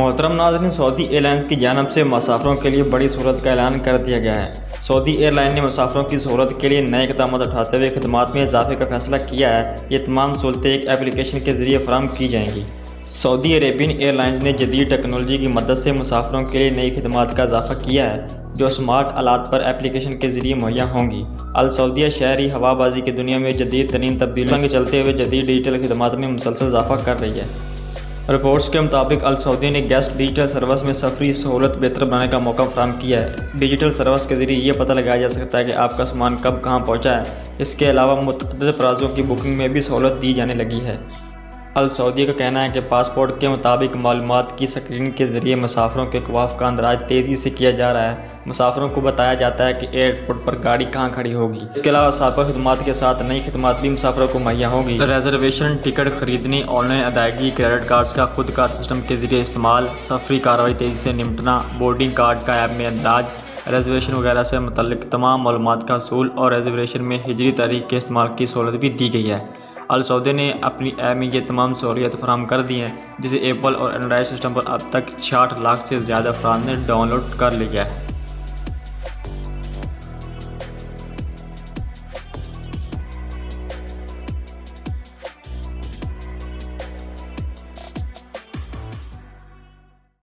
मोहतरम नाज़रीन, Saudi airlines की जानब से मुसाफिरों के लिए बड़ी सहूलत का ऐलान कर दिया गया है। सऊदी एयरलाइन ने मुसाफिरों की सहूलत के लिए नए इक़दाम उठाते हुए खिदमात में इजाफे का फैसला किया है। ये तमाम सहूलतें एक एप्लीकेशन के ज़रिए फराहम की जाएंगी। सऊदी अरेबियन एयरलाइंस ने जदीद टेक्नोलॉजी की मदद से मुसाफिरों के लिए नई खिदमात का इजाफा किया है, जो स्मार्ट आलात पर एप्लीकेशन के ज़रिए मुहैया होंगी। अल सऊदिया शहरी हवाबाजी की दुनिया में जदीद तरीन तब्दीलियों संग चलते हुए जदीद डिजिटल खिदमात में मुसलसल इजाफा कर रही है। रिपोर्ट्स के मुताबिक अल सऊदिया ने गेस्ट डिजिटल सर्विस में सफरी सहूलत बेहतर बनाने का मौका फराहम किया है। डिजिटल सर्विस के जरिए ये पता लगाया जा सकता है कि आपका सामान कब कहाँ पहुँचा है। इसके अलावा मुतअद्दिद प्राज़ों की बुकिंग में भी सहूलत दी जाने लगी है। अल सऊदिया का कहना है कि पासपोर्ट के मुताबिक मालूमात की स्क्रीनिंग के जरिए मुसाफिरों के खवाफ का अंदराज तेज़ी से किया जा रहा है। मुसाफिरों को बताया जाता है कि एयरपोर्ट पर गाड़ी कहाँ खड़ी होगी। इसके अलावा साबिक़ खिदमात के साथ नई खिदमात भी मुसाफिरों को मुहैया होगी। रिजर्वेशन, टिकट खरीदने, ऑनलाइन अदायगी, क्रेडिट कार्ड्स का खुद कार सिस्टम के जरिए इस्तेमाल, सफरी कार्रवाई तेज़ी से निपटना, बोर्डिंग कार्ड का ऐप में अंदाज, रिजर्वेशन वगैरह से मुतल्लिक तमाम मालूमात का असूल और रिजर्वेशन में हिजरी तारीख के इस्तेमाल की सहूलत भी दी गई है। अल सऊदिया ने अपनी ऐप में ये तमाम सहूलियत फराहम कर दी हैं, जिसे एप्पल और एंड्रॉयड सिस्टम पर अब तक 66 लाख से ज़्यादा अफराद ने डाउनलोड कर लिया है।